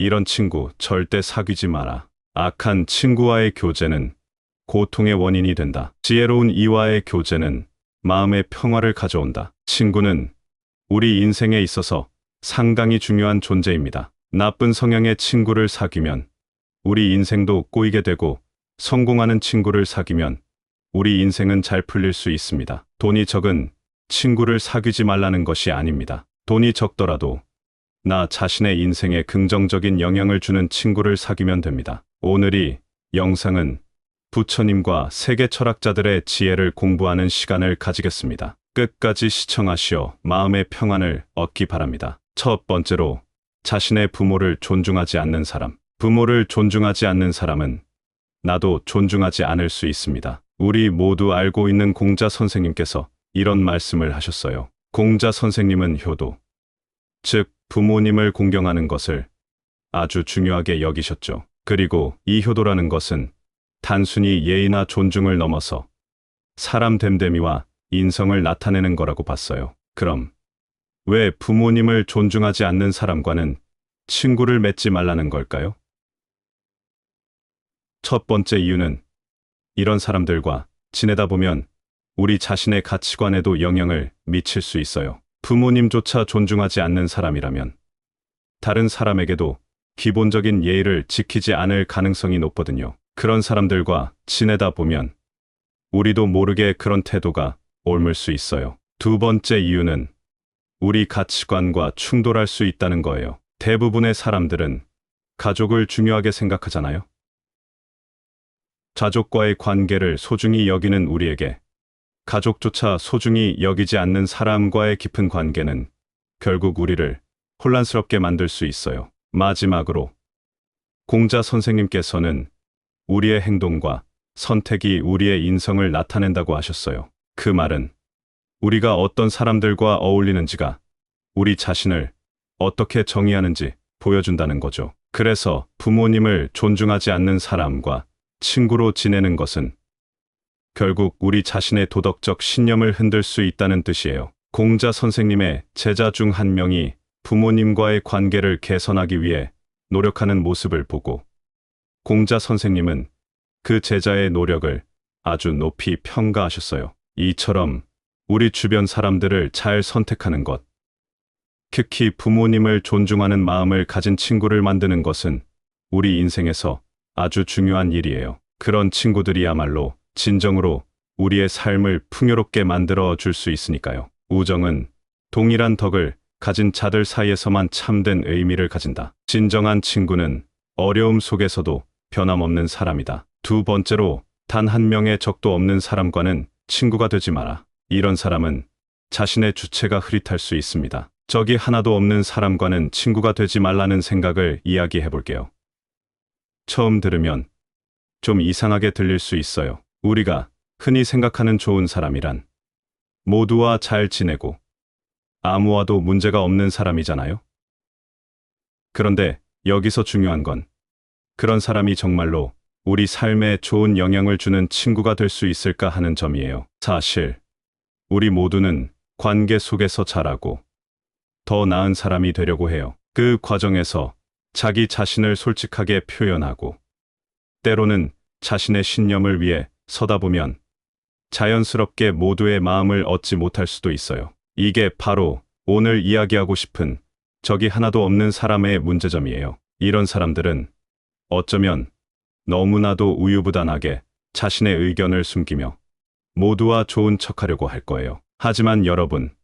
이런 친구 절대 사귀지 마라. 악한 친구와의 교제는 고통의 원인이 된다. 지혜로운 이와의 교제는 마음의 평화를 가져온다. 친구는 우리 인생에 있어서 상당히 중요한 존재입니다. 나쁜 성향의 친구를 사귀면 우리 인생도 꼬이게 되고, 성공하는 친구를 사귀면 우리 인생은 잘 풀릴 수 있습니다. 돈이 적은 친구를 사귀지 말라는 것이 아닙니다. 돈이 적더라도 나 자신의 인생에 긍정적인 영향을 주는 친구를 사귀면 됩니다. 오늘 이 영상은 부처님과 세계 철학자들의 지혜를 공부하는 시간을 가지겠습니다. 끝까지 시청하시어 마음의 평안을 얻기 바랍니다. 첫 번째로, 자신의 부모를 존중하지 않는 사람. 부모를 존중하지 않는 사람은 나도 존중하지 않을 수 있습니다. 우리 모두 알고 있는 공자 선생님께서 이런 말씀을 하셨어요. 공자 선생님은 효도, 즉 부모님을 공경하는 것을 아주 중요하게 여기셨죠. 그리고 이 효도라는 것은 단순히 예의나 존중을 넘어서 사람 됨됨이와 인성을 나타내는 거라고 봤어요. 그럼 왜 부모님을 존중하지 않는 사람과는 친구를 맺지 말라는 걸까요? 첫 번째 이유는, 이런 사람들과 지내다 보면 우리 자신의 가치관에도 영향을 미칠 수 있어요. 부모님조차 존중하지 않는 사람이라면 다른 사람에게도 기본적인 예의를 지키지 않을 가능성이 높거든요. 그런 사람들과 지내다 보면 우리도 모르게 그런 태도가 옮을 수 있어요. 두 번째 이유는 우리 가치관과 충돌할 수 있다는 거예요. 대부분의 사람들은 가족을 중요하게 생각하잖아요. 가족과의 관계를 소중히 여기는 우리에게 가족조차 소중히 여기지 않는 사람과의 깊은 관계는 결국 우리를 혼란스럽게 만들 수 있어요. 마지막으로, 공자 선생님께서는 우리의 행동과 선택이 우리의 인성을 나타낸다고 하셨어요. 그 말은 우리가 어떤 사람들과 어울리는지가 우리 자신을 어떻게 정의하는지 보여준다는 거죠. 그래서 부모님을 존중하지 않는 사람과 친구로 지내는 것은 결국 우리 자신의 도덕적 신념을 흔들 수 있다는 뜻이에요. 공자 선생님의 제자 중 한 명이 부모님과의 관계를 개선하기 위해 노력하는 모습을 보고 공자 선생님은 그 제자의 노력을 아주 높이 평가하셨어요. 이처럼 우리 주변 사람들을 잘 선택하는 것, 특히 부모님을 존중하는 마음을 가진 친구를 만드는 것은 우리 인생에서 아주 중요한 일이에요. 그런 친구들이야말로 진정으로 우리의 삶을 풍요롭게 만들어 줄 수 있으니까요. 우정은 동일한 덕을 가진 자들 사이에서만 참된 의미를 가진다. 진정한 친구는 어려움 속에서도 변함없는 사람이다. 두 번째로, 단 한 명의 적도 없는 사람과는 친구가 되지 마라. 이런 사람은 자신의 주체가 흐릿할 수 있습니다. 적이 하나도 없는 사람과는 친구가 되지 말라는 생각을 이야기해 볼게요. 처음 들으면 좀 이상하게 들릴 수 있어요. 우리가 흔히 생각하는 좋은 사람이란 모두와 잘 지내고 아무와도 문제가 없는 사람이잖아요. 그런데 여기서 중요한 건, 그런 사람이 정말로 우리 삶에 좋은 영향을 주는 친구가 될 수 있을까 하는 점이에요. 사실 우리 모두는 관계 속에서 자라고 더 나은 사람이 되려고 해요. 그 과정에서 자기 자신을 솔직하게 표현하고 때로는 자신의 신념을 위해 서다 보면 자연스럽게 모두의 마음을 얻지 못할 수도 있어요. 이게 바로 오늘 이야기하고 싶은 적이 하나도 없는 사람의 문제점이에요. 이런 사람들은 어쩌면 너무나도 우유부단하게 자신의 의견을 숨기며 모두와 좋은 척하려고 할 거예요. 하지만 여러분,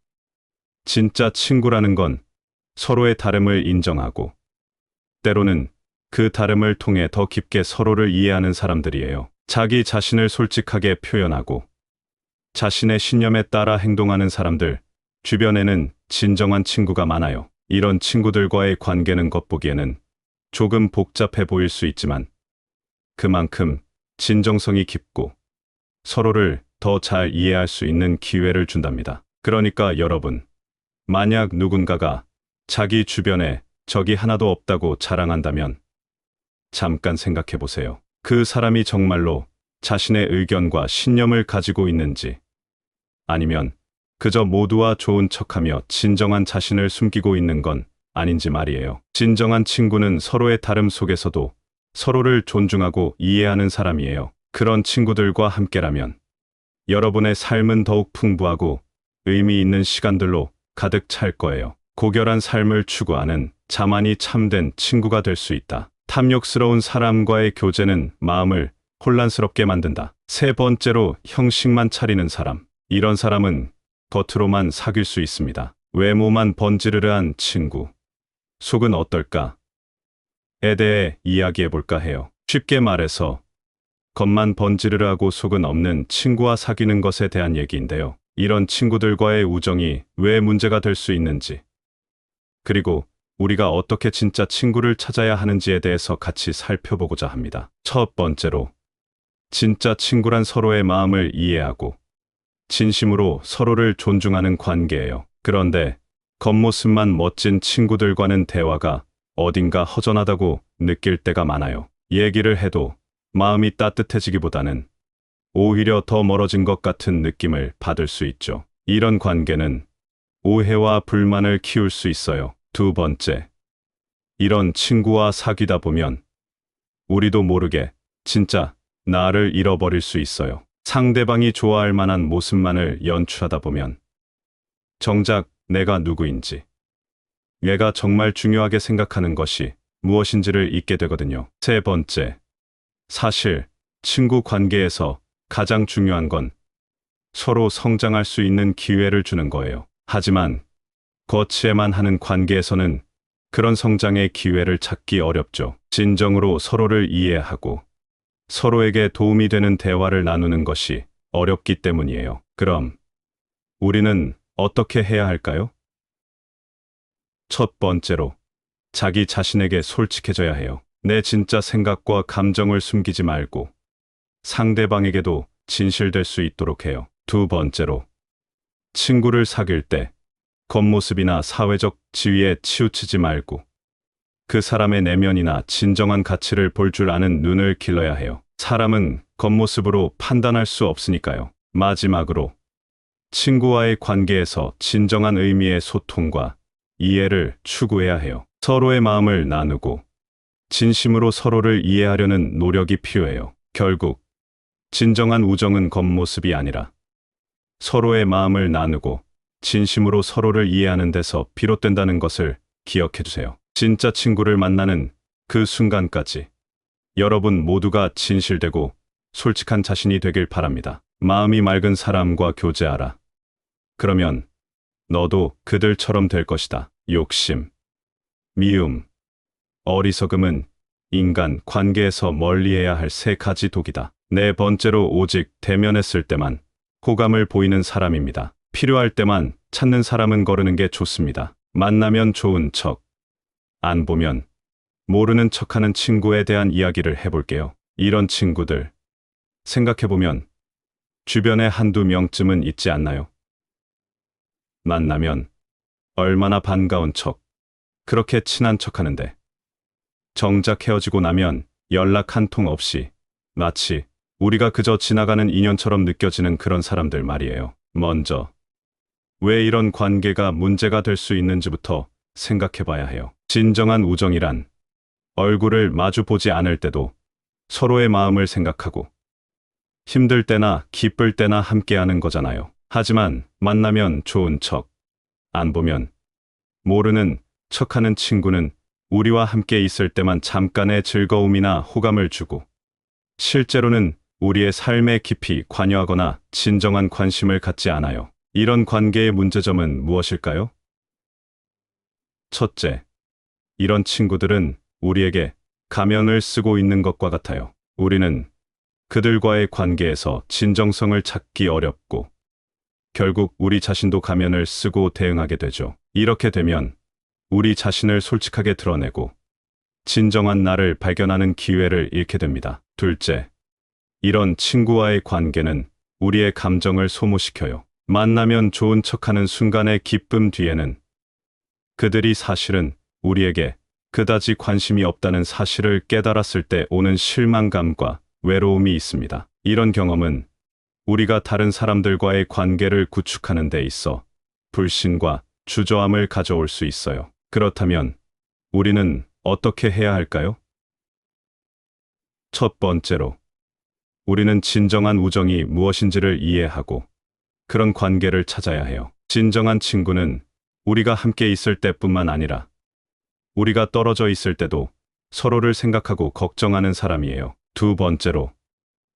진짜 친구라는 건 서로의 다름을 인정하고 때로는 그 다름을 통해 더 깊게 서로를 이해하는 사람들이에요. 자기 자신을 솔직하게 표현하고 자신의 신념에 따라 행동하는 사람들 주변에는 진정한 친구가 많아요. 이런 친구들과의 관계는 겉보기에는 조금 복잡해 보일 수 있지만 그만큼 진정성이 깊고 서로를 더 잘 이해할 수 있는 기회를 준답니다. 그러니까 여러분, 만약 누군가가 자기 주변에 적이 하나도 없다고 자랑한다면 잠깐 생각해 보세요. 그 사람이 정말로 자신의 의견과 신념을 가지고 있는지, 아니면 그저 모두와 좋은 척하며 진정한 자신을 숨기고 있는 건 아닌지 말이에요. 진정한 친구는 서로의 다름 속에서도 서로를 존중하고 이해하는 사람이에요. 그런 친구들과 함께라면 여러분의 삶은 더욱 풍부하고 의미 있는 시간들로 가득 찰 거예요. 고결한 삶을 추구하는 자만이 참된 친구가 될 수 있다. 탐욕스러운 사람과의 교제는 마음을 혼란스럽게 만든다. 세 번째로 형식만 차리는 사람. 이런 사람은 겉으로만 사귈 수 있습니다. 외모만 번지르르한 친구. 속은 어떨까? 에 대해 이야기해볼까 해요. 쉽게 말해서 겉만 번지르르하고 속은 없는 친구와 사귀는 것에 대한 얘기인데요. 이런 친구들과의 우정이 왜 문제가 될 수 있는지, 그리고 우리가 어떻게 진짜 친구를 찾아야 하는지에 대해서 같이 살펴보고자 합니다. 첫 번째로, 진짜 친구란 서로의 마음을 이해하고 진심으로 서로를 존중하는 관계예요. 그런데 겉모습만 멋진 친구들과는 대화가 어딘가 허전하다고 느낄 때가 많아요. 얘기를 해도 마음이 따뜻해지기보다는 오히려 더 멀어진 것 같은 느낌을 받을 수 있죠. 이런 관계는 오해와 불만을 키울 수 있어요. 두 번째, 이런 친구와 사귀다 보면 우리도 모르게 진짜 나를 잃어버릴 수 있어요. 상대방이 좋아할 만한 모습만을 연출하다 보면 정작 내가 누구인지, 얘가 정말 중요하게 생각하는 것이 무엇인지를 잊게 되거든요. 세 번째, 사실 친구 관계에서 가장 중요한 건 서로 성장할 수 있는 기회를 주는 거예요. 하지만 거치에만 하는 관계에서는 그런 성장의 기회를 찾기 어렵죠. 진정으로 서로를 이해하고 서로에게 도움이 되는 대화를 나누는 것이 어렵기 때문이에요. 그럼 우리는 어떻게 해야 할까요? 첫 번째로, 자기 자신에게 솔직해져야 해요. 내 진짜 생각과 감정을 숨기지 말고 상대방에게도 진실될 수 있도록 해요. 두 번째로, 친구를 사귈 때 겉모습이나 사회적 지위에 치우치지 말고 그 사람의 내면이나 진정한 가치를 볼 줄 아는 눈을 길러야 해요. 사람은 겉모습으로 판단할 수 없으니까요. 마지막으로, 친구와의 관계에서 진정한 의미의 소통과 이해를 추구해야 해요. 서로의 마음을 나누고 진심으로 서로를 이해하려는 노력이 필요해요. 결국 진정한 우정은 겉모습이 아니라 서로의 마음을 나누고 진심으로 서로를 이해하는 데서 비롯된다는 것을 기억해 주세요. 진짜 친구를 만나는 그 순간까지 여러분 모두가 진실되고 솔직한 자신이 되길 바랍니다. 마음이 맑은 사람과 교제하라. 그러면 너도 그들처럼 될 것이다. 욕심, 미움, 어리석음은 인간 관계에서 멀리해야 할 세 가지 독이다. 네 번째로, 오직 대면했을 때만 호감을 보이는 사람입니다. 필요할 때만 찾는 사람은 거르는 게 좋습니다. 만나면 좋은 척, 안 보면 모르는 척하는 친구에 대한 이야기를 해볼게요. 이런 친구들, 생각해보면 주변에 한두 명쯤은 있지 않나요? 만나면 얼마나 반가운 척, 그렇게 친한 척하는데 정작 헤어지고 나면 연락 한 통 없이 마치 우리가 그저 지나가는 인연처럼 느껴지는 그런 사람들 말이에요. 먼저 왜 이런 관계가 문제가 될 수 있는지부터 생각해봐야 해요. 진정한 우정이란 얼굴을 마주 보지 않을 때도 서로의 마음을 생각하고 힘들 때나 기쁠 때나 함께하는 거잖아요. 하지만 만나면 좋은 척, 안 보면 모르는 척하는 친구는 우리와 함께 있을 때만 잠깐의 즐거움이나 호감을 주고 실제로는 우리의 삶에 깊이 관여하거나 진정한 관심을 갖지 않아요. 이런 관계의 문제점은 무엇일까요? 첫째, 이런 친구들은 우리에게 가면을 쓰고 있는 것과 같아요. 우리는 그들과의 관계에서 진정성을 찾기 어렵고 결국 우리 자신도 가면을 쓰고 대응하게 되죠. 이렇게 되면 우리 자신을 솔직하게 드러내고 진정한 나를 발견하는 기회를 잃게 됩니다. 둘째, 이런 친구와의 관계는 우리의 감정을 소모시켜요. 만나면 좋은 척하는 순간의 기쁨 뒤에는 그들이 사실은 우리에게 그다지 관심이 없다는 사실을 깨달았을 때 오는 실망감과 외로움이 있습니다. 이런 경험은 우리가 다른 사람들과의 관계를 구축하는 데 있어 불신과 주저함을 가져올 수 있어요. 그렇다면 우리는 어떻게 해야 할까요? 첫 번째로, 우리는 진정한 우정이 무엇인지를 이해하고 그런 관계를 찾아야 해요. 진정한 친구는 우리가 함께 있을 때뿐만 아니라 우리가 떨어져 있을 때도 서로를 생각하고 걱정하는 사람이에요. 두 번째로,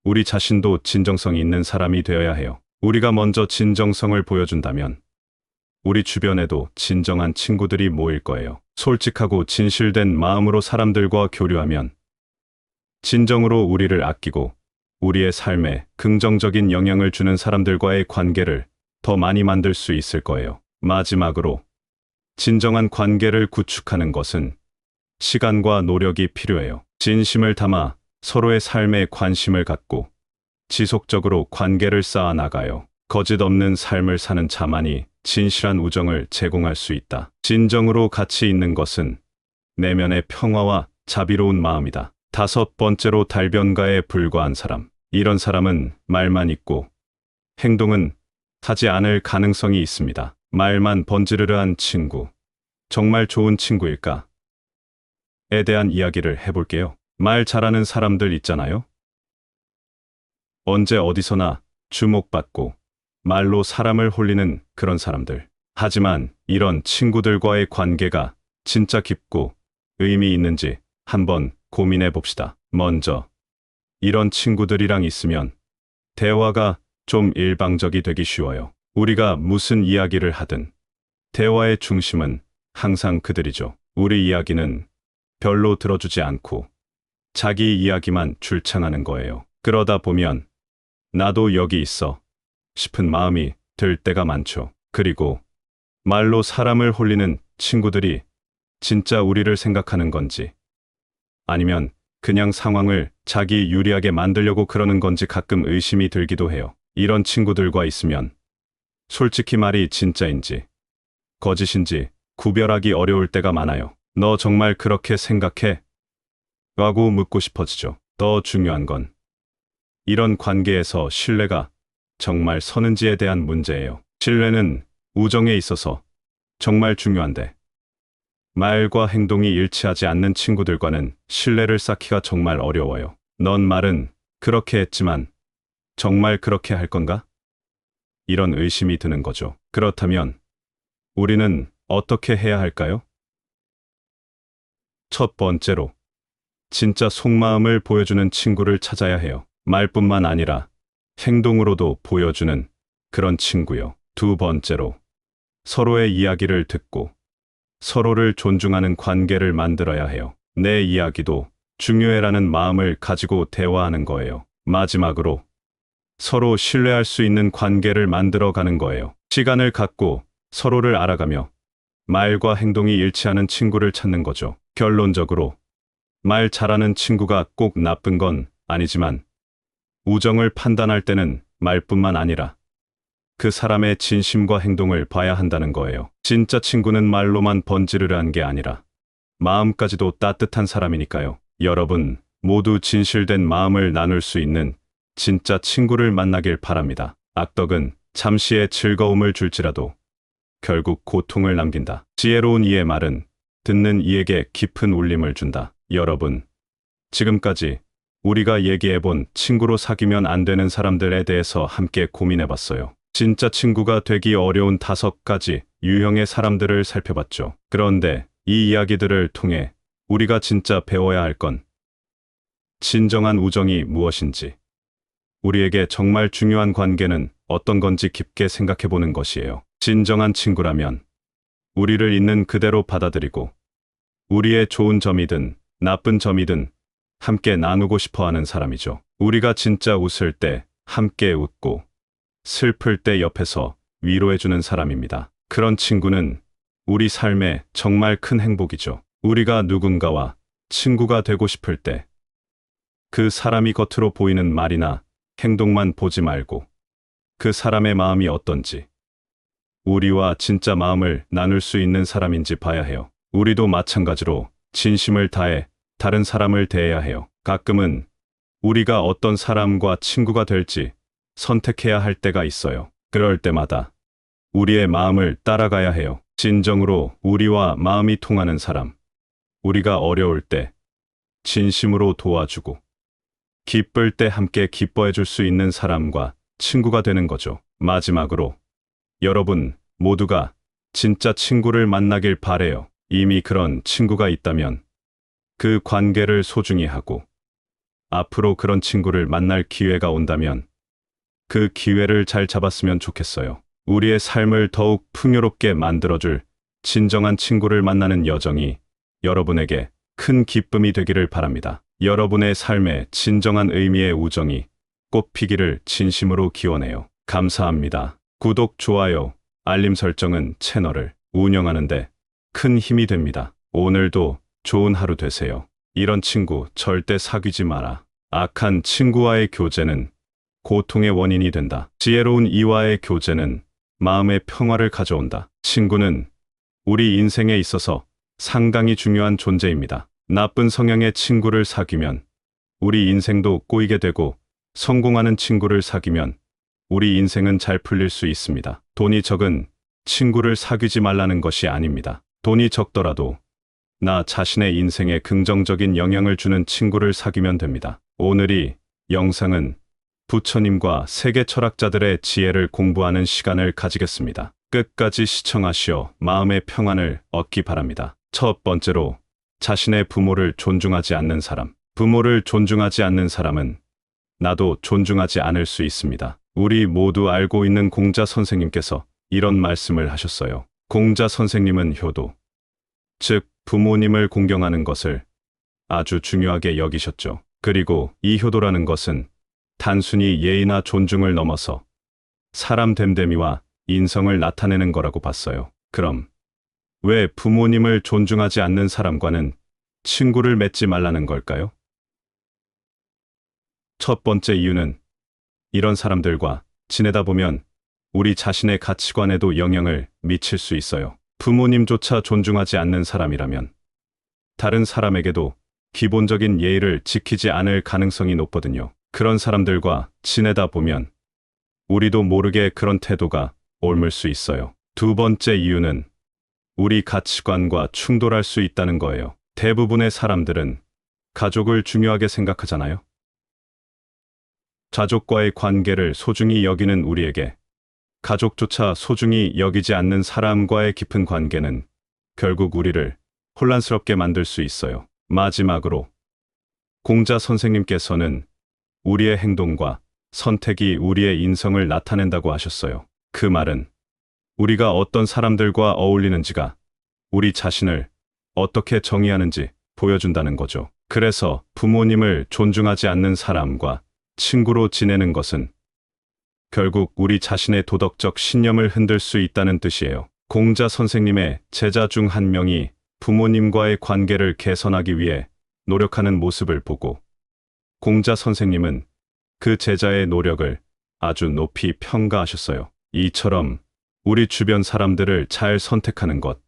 우리 자신도 진정성이 있는 사람이 되어야 해요. 우리가 먼저 진정성을 보여준다면 우리 주변에도 진정한 친구들이 모일 거예요. 솔직하고 진실된 마음으로 사람들과 교류하면 진정으로 우리를 아끼고 우리의 삶에 긍정적인 영향을 주는 사람들과의 관계를 더 많이 만들 수 있을 거예요. 마지막으로, 진정한 관계를 구축하는 것은 시간과 노력이 필요해요. 진심을 담아 서로의 삶에 관심을 갖고 지속적으로 관계를 쌓아 나가요. 거짓 없는 삶을 사는 자만이 진실한 우정을 제공할 수 있다. 진정으로 가치 있는 것은 내면의 평화와 자비로운 마음이다. 다섯 번째로, 달변가에 불과한 사람. 이런 사람은 말만 있고 행동은 하지 않을 가능성이 있습니다. 말만 번지르르한 친구, 정말 좋은 친구일까? 에 대한 이야기를 해볼게요. 말 잘하는 사람들 있잖아요. 언제 어디서나 주목받고 말로 사람을 홀리는 그런 사람들. 하지만 이런 친구들과의 관계가 진짜 깊고 의미 있는지 한번 고민해 봅시다. 먼저, 이런 친구들이랑 있으면 대화가 좀 일방적이 되기 쉬워요. 우리가 무슨 이야기를 하든 대화의 중심은 항상 그들이죠. 우리 이야기는 별로 들어주지 않고 자기 이야기만 줄창하는 거예요. 그러다 보면 나도 여기 있어 싶은 마음이 들 때가 많죠. 그리고 말로 사람을 홀리는 친구들이 진짜 우리를 생각하는 건지 아니면 그냥 상황을 자기 유리하게 만들려고 그러는 건지 가끔 의심이 들기도 해요. 이런 친구들과 있으면 솔직히 말이 진짜인지 거짓인지 구별하기 어려울 때가 많아요. 너 정말 그렇게 생각해? 라고 묻고 싶어지죠. 더 중요한 건 이런 관계에서 신뢰가 정말 서는지에 대한 문제예요. 신뢰는 우정에 있어서 정말 중요한데 말과 행동이 일치하지 않는 친구들과는 신뢰를 쌓기가 정말 어려워요. 넌 말은 그렇게 했지만 정말 그렇게 할 건가? 이런 의심이 드는 거죠. 그렇다면 우리는 어떻게 해야 할까요? 첫 번째로, 진짜 속마음을 보여주는 친구를 찾아야 해요. 말뿐만 아니라 행동으로도 보여주는 그런 친구요. 두 번째로, 서로의 이야기를 듣고 서로를 존중하는 관계를 만들어야 해요. 내 이야기도 중요해라는 마음을 가지고 대화하는 거예요. 마지막으로, 서로 신뢰할 수 있는 관계를 만들어 가는 거예요. 시간을 갖고 서로를 알아가며 말과 행동이 일치하는 친구를 찾는 거죠. 결론적으로, 말 잘하는 친구가 꼭 나쁜 건 아니지만 우정을 판단할 때는 말뿐만 아니라 그 사람의 진심과 행동을 봐야 한다는 거예요. 진짜 친구는 말로만 번지르르한 게 아니라 마음까지도 따뜻한 사람이니까요. 여러분 모두 진실된 마음을 나눌 수 있는 진짜 친구를 만나길 바랍니다. 악덕은 잠시의 즐거움을 줄지라도 결국 고통을 남긴다. 지혜로운 이의 말은 듣는 이에게 깊은 울림을 준다. 여러분, 지금까지 우리가 얘기해본 친구로 사귀면 안 되는 사람들에 대해서 함께 고민해봤어요. 진짜 친구가 되기 어려운 5가지 유형의 사람들을 살펴봤죠. 그런데 이 이야기들을 통해 우리가 진짜 배워야 할 건 진정한 우정이 무엇인지, 우리에게 정말 중요한 관계는 어떤 건지 깊게 생각해보는 것이에요. 진정한 친구라면 우리를 있는 그대로 받아들이고 우리의 좋은 점이든 나쁜 점이든 함께 나누고 싶어하는 사람이죠. 우리가 진짜 웃을 때 함께 웃고 슬플 때 옆에서 위로해주는 사람입니다. 그런 친구는 우리 삶에 정말 큰 행복이죠. 우리가 누군가와 친구가 되고 싶을 때 그 사람이 겉으로 보이는 말이나 행동만 보지 말고 그 사람의 마음이 어떤지, 우리와 진짜 마음을 나눌 수 있는 사람인지 봐야 해요. 우리도 마찬가지로 진심을 다해 다른 사람을 대해야 해요. 가끔은 우리가 어떤 사람과 친구가 될지 선택해야 할 때가 있어요. 그럴 때마다 우리의 마음을 따라가야 해요. 진정으로 우리와 마음이 통하는 사람, 우리가 어려울 때 진심으로 도와주고 기쁠 때 함께 기뻐해 줄 수 있는 사람과 친구가 되는 거죠. 마지막으로 여러분 모두가 진짜 친구를 만나길 바래요. 이미 그런 친구가 있다면 그 관계를 소중히 하고 앞으로 그런 친구를 만날 기회가 온다면 그 기회를 잘 잡았으면 좋겠어요. 우리의 삶을 더욱 풍요롭게 만들어줄 진정한 친구를 만나는 여정이 여러분에게 큰 기쁨이 되기를 바랍니다. 여러분의 삶에 진정한 의미의 우정이 꽃피기를 진심으로 기원해요. 감사합니다. 구독, 좋아요, 알림 설정은 채널을 운영하는데 큰 힘이 됩니다. 오늘도 좋은 하루 되세요. 이런 친구 절대 사귀지 마라. 악한 친구와의 교제는 고통의 원인이 된다. 지혜로운 이와의 교제는 마음의 평화를 가져온다. 친구는 우리 인생에 있어서 상당히 중요한 존재입니다. 나쁜 성향의 친구를 사귀면 우리 인생도 꼬이게 되고 성공하는 친구를 사귀면 우리 인생은 잘 풀릴 수 있습니다. 돈이 적은 친구를 사귀지 말라는 것이 아닙니다. 돈이 적더라도 나 자신의 인생에 긍정적인 영향을 주는 친구를 사귀면 됩니다. 오늘 영상은 부처님과 세계 철학자들의 지혜를 공부하는 시간을 가지겠습니다. 끝까지 시청하시어 마음의 평안을 얻기 바랍니다. 첫 번째로 자신의 부모를 존중하지 않는 사람. 부모를 존중하지 않는 사람은 나도 존중하지 않을 수 있습니다. 우리 모두 알고 있는 공자 선생님께서 이런 말씀을 하셨어요. 공자 선생님은 효도, 즉 부모님을 공경하는 것을 아주 중요하게 여기셨죠. 그리고 이 효도라는 것은 단순히 예의나 존중을 넘어서 사람 됨됨이와 인성을 나타내는 거라고 봤어요. 그럼 왜 부모님을 존중하지 않는 사람과는 친구를 맺지 말라는 걸까요? 첫 번째 이유는 이런 사람들과 지내다 보면 우리 자신의 가치관에도 영향을 미칠 수 있어요. 부모님조차 존중하지 않는 사람이라면 다른 사람에게도 기본적인 예의를 지키지 않을 가능성이 높거든요. 그런 사람들과 지내다 보면 우리도 모르게 그런 태도가 옮을 수 있어요. 두 번째 이유는 우리 가치관과 충돌할 수 있다는 거예요. 대부분의 사람들은 가족을 중요하게 생각하잖아요. 가족과의 관계를 소중히 여기는 우리에게 가족조차 소중히 여기지 않는 사람과의 깊은 관계는 결국 우리를 혼란스럽게 만들 수 있어요. 마지막으로 공자 선생님께서는 우리의 행동과 선택이 우리의 인성을 나타낸다고 하셨어요. 그 말은 우리가 어떤 사람들과 어울리는지가 우리 자신을 어떻게 정의하는지 보여준다는 거죠. 그래서 부모님을 존중하지 않는 사람과 친구로 지내는 것은 결국 우리 자신의 도덕적 신념을 흔들 수 있다는 뜻이에요. 공자 선생님의 제자 중 한 명이 부모님과의 관계를 개선하기 위해 노력하는 모습을 보고 공자 선생님은 그 제자의 노력을 아주 높이 평가하셨어요. 이처럼 우리 주변 사람들을 잘 선택하는 것,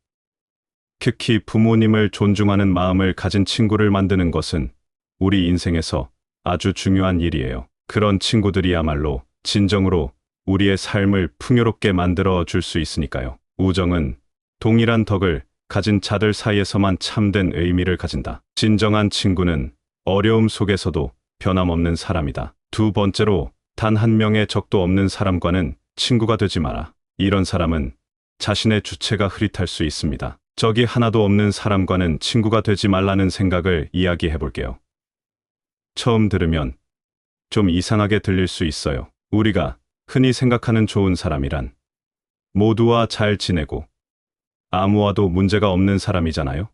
특히 부모님을 존중하는 마음을 가진 친구를 만드는 것은 우리 인생에서 아주 중요한 일이에요. 그런 친구들이야말로 진정으로 우리의 삶을 풍요롭게 만들어 줄 수 있으니까요. 우정은 동일한 덕을 가진 자들 사이에서만 참된 의미를 가진다. 진정한 친구는 어려움 속에서도 변함없는 사람이다. 두 번째로 단 한 명의 적도 없는 사람과는 친구가 되지 마라. 이런 사람은 자신의 주체가 흐릿할 수 있습니다. 적이 하나도 없는 사람과는 친구가 되지 말라는 생각을 이야기해 볼게요. 처음 들으면 좀 이상하게 들릴 수 있어요. 우리가 흔히 생각하는 좋은 사람이란 모두와 잘 지내고 아무와도 문제가 없는 사람이잖아요.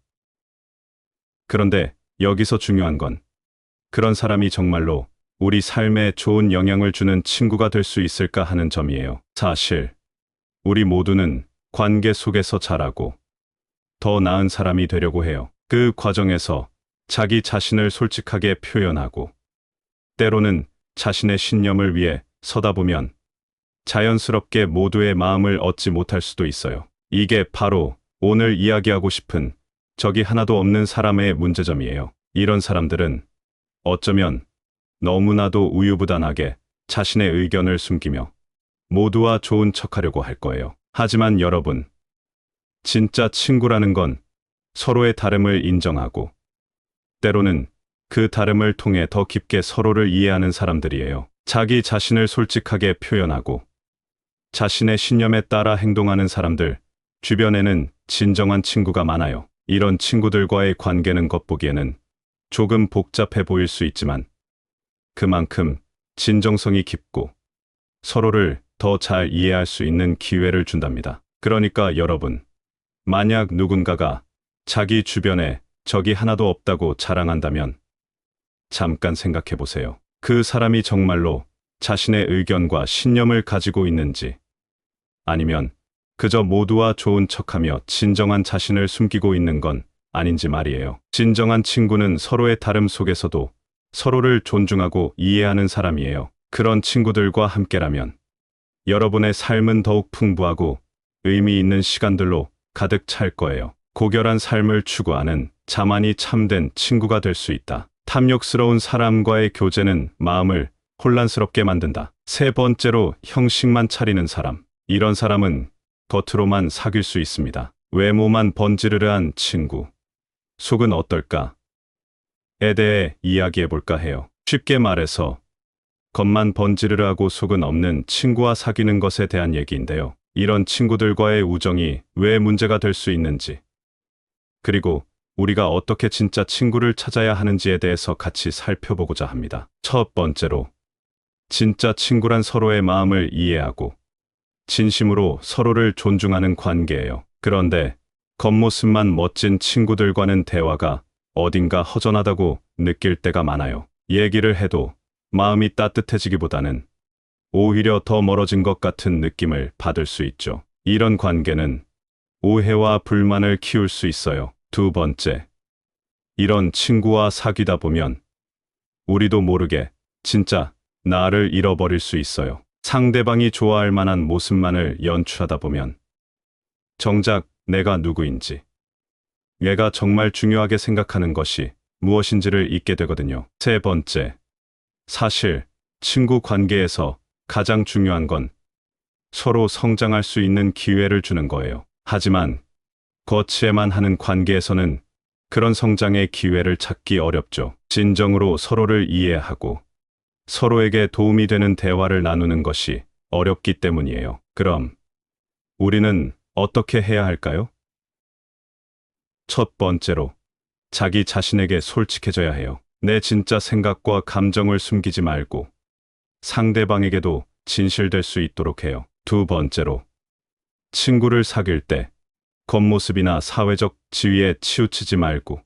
그런데 여기서 중요한 건 그런 사람이 정말로 우리 삶에 좋은 영향을 주는 친구가 될 수 있을까 하는 점이에요. 사실 우리 모두는 관계 속에서 자라고 더 나은 사람이 되려고 해요. 그 과정에서 자기 자신을 솔직하게 표현하고 때로는 자신의 신념을 위해 서다 보면 자연스럽게 모두의 마음을 얻지 못할 수도 있어요. 이게 바로 오늘 이야기하고 싶은 적이 하나도 없는 사람의 문제점이에요. 이런 사람들은 어쩌면 너무나도 우유부단하게 자신의 의견을 숨기며 모두와 좋은 척하려고 할 거예요. 하지만 여러분, 진짜 친구라는 건 서로의 다름을 인정하고 때로는 그 다름을 통해 더 깊게 서로를 이해하는 사람들이에요. 자기 자신을 솔직하게 표현하고 자신의 신념에 따라 행동하는 사람들, 주변에는 진정한 친구가 많아요. 이런 친구들과의 관계는 겉보기에는 조금 복잡해 보일 수 있지만 그만큼 진정성이 깊고 서로를 더 잘 이해할 수 있는 기회를 준답니다. 그러니까 여러분, 만약 누군가가 자기 주변에 적이 하나도 없다고 자랑한다면 잠깐 생각해 보세요. 그 사람이 정말로 자신의 의견과 신념을 가지고 있는지 아니면 그저 모두와 좋은 척하며 진정한 자신을 숨기고 있는 건 아닌지 말이에요. 진정한 친구는 서로의 다름 속에서도 서로를 존중하고 이해하는 사람이에요. 그런 친구들과 함께라면 여러분의 삶은 더욱 풍부하고 의미 있는 시간들로 가득 찰 거예요. 고결한 삶을 추구하는 자만이 참된 친구가 될 수 있다. 탐욕스러운 사람과의 교제는 마음을 혼란스럽게 만든다. 세 번째로, 형식만 차리는 사람. 이런 사람은 겉으로만 사귈 수 있습니다. 외모만 번지르르한 친구. 속은 어떨까? 에 대해 이야기해볼까 해요. 쉽게 말해서 겉만 번지르르하고 속은 없는 친구와 사귀는 것에 대한 얘기인데요. 이런 친구들과의 우정이 왜 문제가 될 수 있는지, 그리고 우리가 어떻게 진짜 친구를 찾아야 하는지에 대해서 같이 살펴보고자 합니다. 첫 번째로, 진짜 친구란 서로의 마음을 이해하고 진심으로 서로를 존중하는 관계예요. 그런데 겉모습만 멋진 친구들과는 대화가 어딘가 허전하다고 느낄 때가 많아요. 얘기를 해도 마음이 따뜻해지기보다는 오히려 더 멀어진 것 같은 느낌을 받을 수 있죠. 이런 관계는 오해와 불만을 키울 수 있어요. 두 번째, 이런 친구와 사귀다 보면 우리도 모르게 진짜 나를 잃어버릴 수 있어요. 상대방이 좋아할 만한 모습만을 연출하다 보면 정작 내가 누구인지, 얘가 정말 중요하게 생각하는 것이 무엇인지를 잊게 되거든요. 세 번째, 사실 친구 관계에서 가장 중요한 건 서로 성장할 수 있는 기회를 주는 거예요. 하지만 거치에만 하는 관계에서는 그런 성장의 기회를 찾기 어렵죠. 진정으로 서로를 이해하고 서로에게 도움이 되는 대화를 나누는 것이 어렵기 때문이에요. 그럼 우리는 어떻게 해야 할까요? 첫 번째로, 자기 자신에게 솔직해져야 해요. 내 진짜 생각과 감정을 숨기지 말고 상대방에게도 진실될 수 있도록 해요. 두 번째로, 친구를 사귈 때 겉모습이나 사회적 지위에 치우치지 말고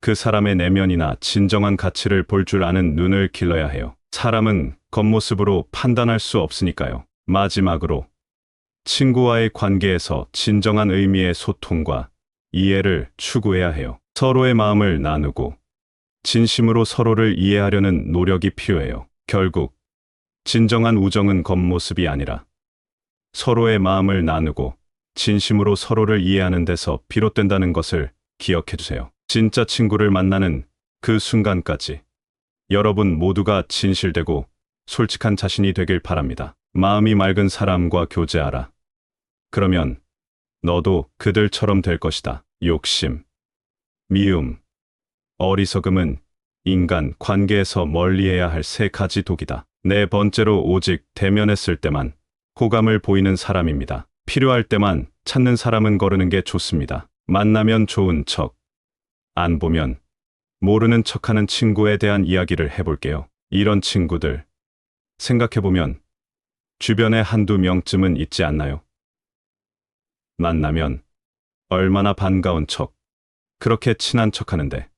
그 사람의 내면이나 진정한 가치를 볼 줄 아는 눈을 길러야 해요. 사람은 겉모습으로 판단할 수 없으니까요. 마지막으로, 친구와의 관계에서 진정한 의미의 소통과 이해를 추구해야 해요. 서로의 마음을 나누고 진심으로 서로를 이해하려는 노력이 필요해요. 결국 진정한 우정은 겉모습이 아니라 서로의 마음을 나누고 진심으로 서로를 이해하는 데서 비롯된다는 것을 기억해 주세요. 진짜 친구를 만나는 그 순간까지 여러분 모두가 진실되고 솔직한 자신이 되길 바랍니다. 마음이 맑은 사람과 교제하라. 그러면 너도 그들처럼 될 것이다. 욕심, 미움, 어리석음은 인간 관계에서 멀리해야 할 세 가지 독이다. 네 번째로, 오직 대면했을 때만 호감을 보이는 사람입니다. 필요할 때만 찾는 사람은 거르는 게 좋습니다. 만나면 좋은 척, 안 보면 모르는 척하는 친구에 대한 이야기를 해볼게요. 이런 친구들, 생각해보면 주변에 한두 명쯤은 있지 않나요? 만나면 얼마나 반가운 척, 그렇게 친한 척하는데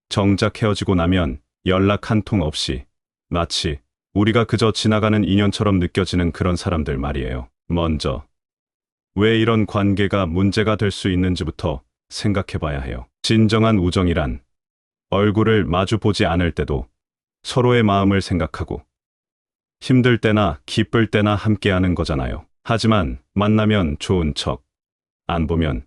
정작 헤어지고 나면 연락 한 통 없이 마치 우리가 그저 지나가는 인연처럼 느껴지는 그런 사람들 말이에요. 먼저 왜 이런 관계가 문제가 될 수 있는지부터 생각해봐야 해요. 진정한 우정이란 얼굴을 마주 보지 않을 때도 서로의 마음을 생각하고 힘들 때나 기쁠 때나 함께하는 거잖아요. 하지만 만나면 좋은 척, 안 보면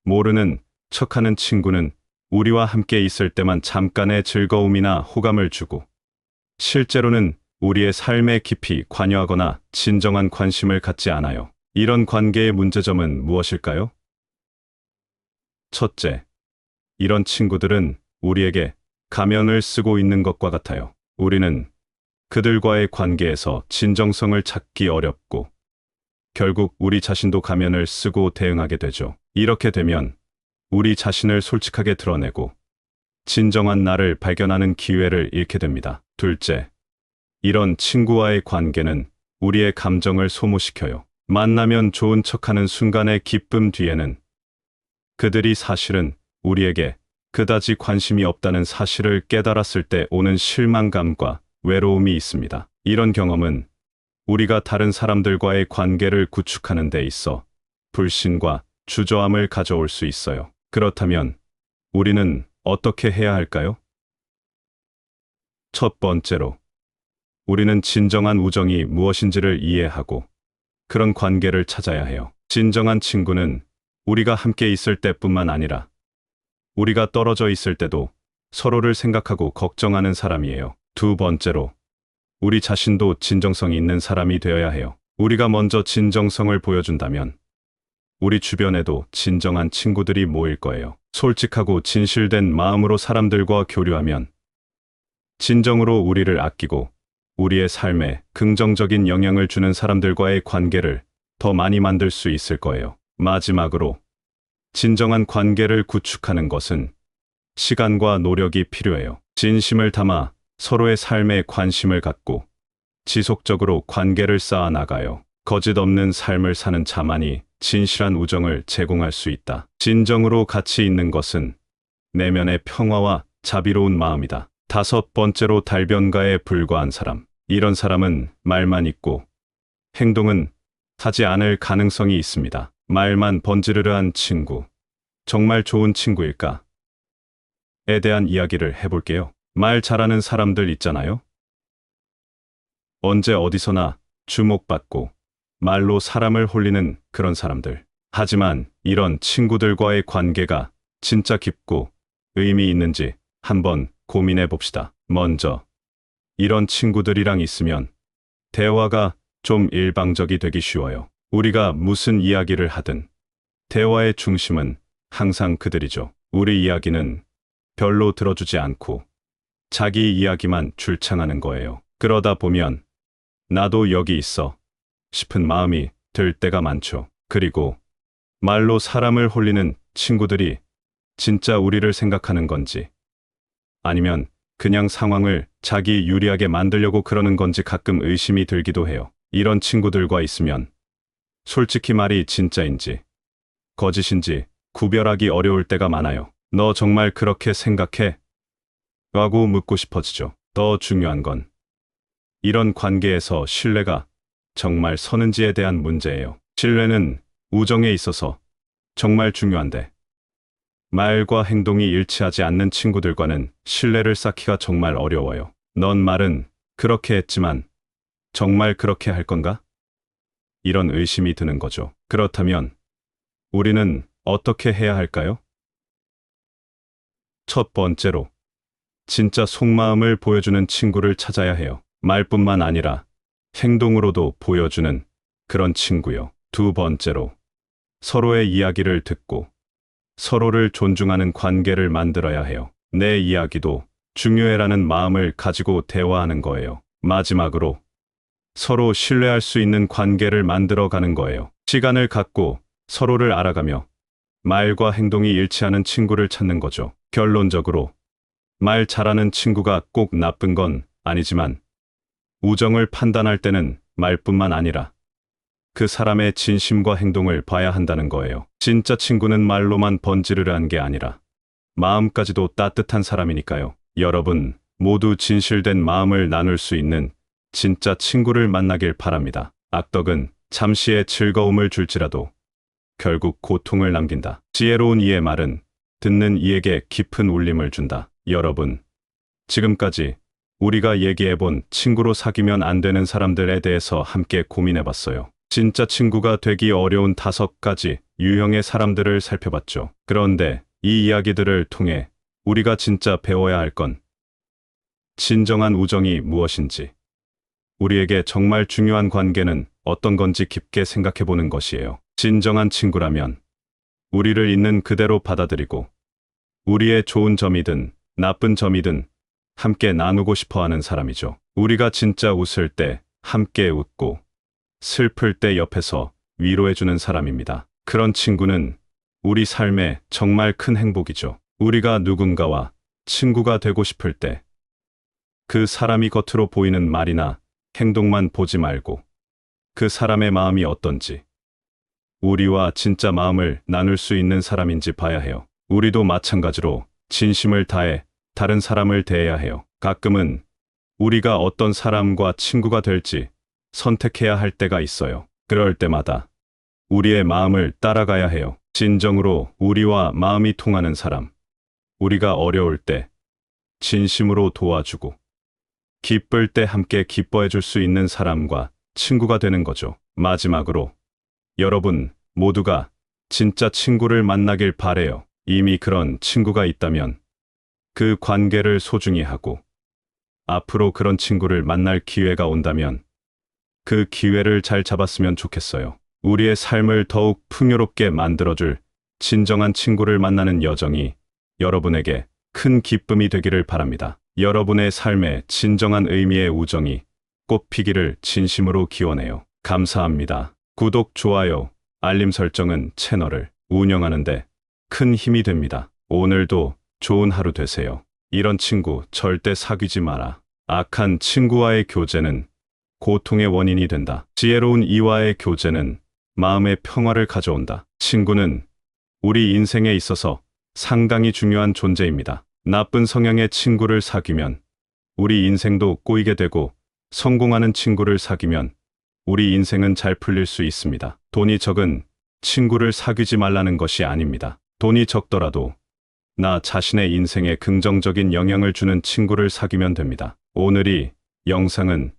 모르는 척하는 친구는 우리와 함께 있을 때만 잠깐의 즐거움이나 호감을 주고 실제로는 우리의 삶에 깊이 관여하거나 진정한 관심을 갖지 않아요. 이런 관계의 문제점은 무엇일까요? 첫째, 이런 친구들은 우리에게 가면을 쓰고 있는 것과 같아요. 우리는 그들과의 관계에서 진정성을 찾기 어렵고 결국 우리 자신도 가면을 쓰고 대응하게 되죠. 이렇게 되면 우리 자신을 솔직하게 드러내고 진정한 나를 발견하는 기회를 잃게 됩니다. 둘째, 이런 친구와의 관계는 우리의 감정을 소모시켜요. 만나면 좋은 척하는 순간의 기쁨 뒤에는 그들이 사실은 우리에게 그다지 관심이 없다는 사실을 깨달았을 때 오는 실망감과 외로움이 있습니다. 이런 경험은 우리가 다른 사람들과의 관계를 구축하는 데 있어 불신과 주저함을 가져올 수 있어요. 그렇다면 우리는 어떻게 해야 할까요? 첫 번째로, 우리는 진정한 우정이 무엇인지를 이해하고 그런 관계를 찾아야 해요. 진정한 친구는 우리가 함께 있을 때뿐만 아니라 우리가 떨어져 있을 때도 서로를 생각하고 걱정하는 사람이에요. 두 번째로, 우리 자신도 진정성이 있는 사람이 되어야 해요. 우리가 먼저 진정성을 보여준다면 우리 주변에도 진정한 친구들이 모일 거예요. 솔직하고 진실된 마음으로 사람들과 교류하면 진정으로 우리를 아끼고 우리의 삶에 긍정적인 영향을 주는 사람들과의 관계를 더 많이 만들 수 있을 거예요. 마지막으로, 진정한 관계를 구축하는 것은 시간과 노력이 필요해요. 진심을 담아 서로의 삶에 관심을 갖고 지속적으로 관계를 쌓아 나가요. 거짓 없는 삶을 사는 자만이 진실한 우정을 제공할 수 있다. 진정으로 가치 있는 것은 내면의 평화와 자비로운 마음이다. 다섯 번째로, 달변가에 불과한 사람. 이런 사람은 말만 있고 행동은 하지 않을 가능성이 있습니다. 말만 번지르르한 친구, 정말 좋은 친구일까? 에 대한 이야기를 해볼게요. 말 잘하는 사람들 있잖아요. 언제 어디서나 주목받고 말로 사람을 홀리는 그런 사람들. 하지만 이런 친구들과의 관계가 진짜 깊고 의미 있는지 한번 고민해 봅시다. 먼저, 이런 친구들이랑 있으면 대화가 좀 일방적이 되기 쉬워요. 우리가 무슨 이야기를 하든 대화의 중심은 항상 그들이죠. 우리 이야기는 별로 들어주지 않고 자기 이야기만 줄창하는 거예요. 그러다 보면 나도 여기 있어 싶은 마음이 들 때가 많죠. 그리고 말로 사람을 홀리는 친구들이 진짜 우리를 생각하는 건지 아니면 그냥 상황을 자기 유리하게 만들려고 그러는 건지 가끔 의심이 들기도 해요. 이런 친구들과 있으면 솔직히 말이 진짜인지 거짓인지 구별하기 어려울 때가 많아요. 너 정말 그렇게 생각해? 라고 묻고 싶어지죠. 더 중요한 건 이런 관계에서 신뢰가 정말 서는지에 대한 문제예요. 신뢰는 우정에 있어서 정말 중요한데 말과 행동이 일치하지 않는 친구들과는 신뢰를 쌓기가 정말 어려워요. 넌 말은 그렇게 했지만 정말 그렇게 할 건가? 이런 의심이 드는 거죠. 그렇다면 우리는 어떻게 해야 할까요? 첫 번째로, 진짜 속마음을 보여주는 친구를 찾아야 해요. 말뿐만 아니라 행동으로도 보여주는 그런 친구요. 두 번째로, 서로의 이야기를 듣고 서로를 존중하는 관계를 만들어야 해요. 내 이야기도 중요해라는 마음을 가지고 대화하는 거예요. 마지막으로, 서로 신뢰할 수 있는 관계를 만들어가는 거예요. 시간을 갖고 서로를 알아가며 말과 행동이 일치하는 친구를 찾는 거죠. 결론적으로, 말 잘하는 친구가 꼭 나쁜 건 아니지만 우정을 판단할 때는 말뿐만 아니라 그 사람의 진심과 행동을 봐야 한다는 거예요. 진짜 친구는 말로만 번지르르한 게 아니라 마음까지도 따뜻한 사람이니까요. 여러분 모두 진실된 마음을 나눌 수 있는 진짜 친구를 만나길 바랍니다. 악덕은 잠시의 즐거움을 줄지라도 결국 고통을 남긴다. 지혜로운 이의 말은 듣는 이에게 깊은 울림을 준다. 여러분, 지금까지 우리가 얘기해본 친구로 사귀면 안 되는 사람들에 대해서 함께 고민해봤어요. 진짜 친구가 되기 어려운 5가지 유형의 사람들을 살펴봤죠. 그런데 이 이야기들을 통해 우리가 진짜 배워야 할 건 진정한 우정이 무엇인지, 우리에게 정말 중요한 관계는 어떤 건지 깊게 생각해 보는 것이에요. 진정한 친구라면 우리를 있는 그대로 받아들이고 우리의 좋은 점이든 나쁜 점이든 함께 나누고 싶어 하는 사람이죠. 우리가 진짜 웃을 때 함께 웃고 슬플 때 옆에서 위로해주는 사람입니다. 그런 친구는 우리 삶에 정말 큰 행복이죠. 우리가 누군가와 친구가 되고 싶을 때 그 사람이 겉으로 보이는 말이나 행동만 보지 말고 그 사람의 마음이 어떤지, 우리와 진짜 마음을 나눌 수 있는 사람인지 봐야 해요. 우리도 마찬가지로 진심을 다해 다른 사람을 대해야 해요. 가끔은 우리가 어떤 사람과 친구가 될지 선택해야 할 때가 있어요. 그럴 때마다 우리의 마음을 따라가야 해요. 진정으로 우리와 마음이 통하는 사람, 우리가 어려울 때 진심으로 도와주고 기쁠 때 함께 기뻐해 줄 수 있는 사람과 친구가 되는 거죠. 마지막으로 여러분 모두가 진짜 친구를 만나길 바래요. 이미 그런 친구가 있다면 그 관계를 소중히 하고 앞으로 그런 친구를 만날 기회가 온다면 그 기회를 잘 잡았으면 좋겠어요. 우리의 삶을 더욱 풍요롭게 만들어줄 진정한 친구를 만나는 여정이 여러분에게 큰 기쁨이 되기를 바랍니다. 여러분의 삶에 진정한 의미의 우정이 꽃피기를 진심으로 기원해요. 감사합니다. 구독, 좋아요, 알림 설정은 채널을 운영하는데 큰 힘이 됩니다. 오늘도 좋은 하루 되세요. 이런 친구 절대 사귀지 마라. 악한 친구와의 교제는 고통의 원인이 된다. 지혜로운 이와의 교제는 마음의 평화를 가져온다. 친구는 우리 인생에 있어서 상당히 중요한 존재입니다. 나쁜 성향의 친구를 사귀면 우리 인생도 꼬이게 되고 성공하는 친구를 사귀면 우리 인생은 잘 풀릴 수 있습니다. 돈이 적은 친구를 사귀지 말라는 것이 아닙니다. 돈이 적더라도 나 자신의 인생에 긍정적인 영향을 주는 친구를 사귀면 됩니다. 오늘 이 영상은